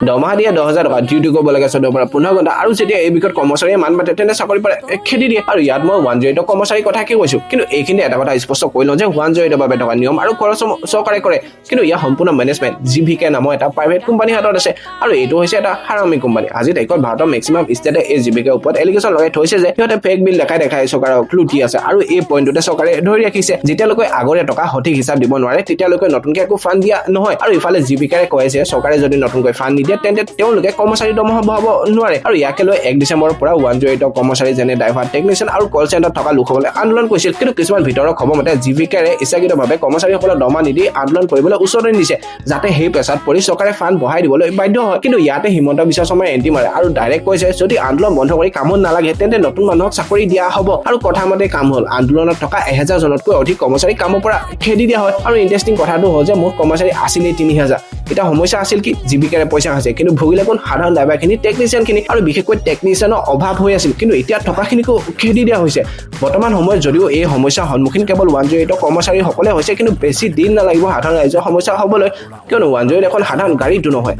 দৰমহা দিয়ে 10,000 টকা, ডিউটি কৰিব লাগে 14 পৰা 15 ঘণ্টা, আৰু যেতিয়া এই বিষয়ত কৰ্মচাৰীয়ে মান পাতে তেনে চাকৰি পৰা খেদি দিয়ে। আৰু ইয়াত মই 108 কৰ্মচাৰীৰ কথা কি কৈছো, কিন্তু এইখিনি এটা কথা স্পষ্ট কৰি লওঁ যে 108 বাবে থকা নিয়ম আৰু খৰচ চৰকাৰে কৰে, কিন্তু ইয়াৰ সম্পূৰ্ণ মেনেজমেণ্ট জিভিকে নামৰ এটা প্ৰাইভেট কোম্পানীৰ হাতত আছে, আৰু এইটো হৈছে এটা হাৰামি কোম্পানী। আজি তাৰিখত ভাৰতৰ মেক্সিমাম ষ্টেটে এই জিভিকেৰ ওপৰত এলিগেশ্যন লগাই থৈছে যে সিহঁতে ফেক বিল দেখাই চৰকাৰক লুটি আছে, আৰু এই পইণ্টতে চৰকাৰে ধৰি ৰাখিছে যেতিয়ালৈকে আগৰে টকা সঠিক হিচাপ দিব নোৱাৰে তেতিয়ালৈকে নতুনকৈ একো ফাণ্ড দিয়া নহয়। আৰু ইফালে জিভিকাৰে কয় যে চৰকাৰে যদি নতুনকৈ ফাণ্ড নিদিয়ে তেন্তে তেওঁলোকে কৰ্মচাৰী দৰমহা বঢ়াব নোৱাৰে। আৰু ইয়াকে লৈ 1 ডিচেম্বৰৰ পৰা 108 কৰ্মচাৰী যেনে ড্ৰাইভাৰ, টেকনিচিয়ান আৰু কল চেণ্টাৰত থকা লোকসকলে আন্দোলন কৰিছিল, কিন্তু কিছুমান ভিতৰৰ খবৰ মতে জিভিকাৰে ইচ্ছাকৃতভাৱে কৰ্মচাৰীসকলক দৰমহা নিদি আন্দোলন কৰিবলৈ উচতনি দিছে, যাতে সেই পেছাত পৰি চৰকাৰে ফাণ্ড বঢ়াই দিবলৈ বাধ্য হয়। কিন্তু ইয়াতে হিমন্ত বিশ্ব শৰ্মাই এণ্টি মাৰে আৰু ডাইৰেক্ট কৈছে যদি আন্দোলন বন্ধ কৰি কামত নালাগে তেন্তে নতুন মানুহক চাকৰি দিয়া হ'ব। আৰু কথা মতে কাম হ'ল, আন্দোলনত থকা 1000 জনতকৈ অধিক কৰ্মচাৰী কামৰ পৰা খেদি দিয়া হয়। আৰু ইণ্টাৰেষ্টিং কথাটো হ'ল যে মুঠ কৰ্মচাৰী আছিলেই 3000। এটা সমস্যা আছিল কি, জিভিকাৰে পইচা খাইছে, কিন্তু ভুগিলে কোন সাধাৰণ ড্ৰাইভাৰখিনি, টেকনিচিয়ানখিনি, আৰু বিশেষকৈ টেকনিচিয়ানৰ অভাৱ হৈ আছিল, কিন্তু এতিয়া থকাখিনিকো খেদি দিয়া হৈছে। বৰ্তমান সময়ত যদিও এই সমস্যাৰ সন্মুখীন কেৱল 108 কৰ্মচাৰীসকলে হৈছে, কিন্তু বেছি দিন নালাগিব সাধাৰণ ৰাইজৰ সমস্যা হ'বলৈ, কিয়নো 108 এখন সাধাৰণ গাড়ীটো নহয়।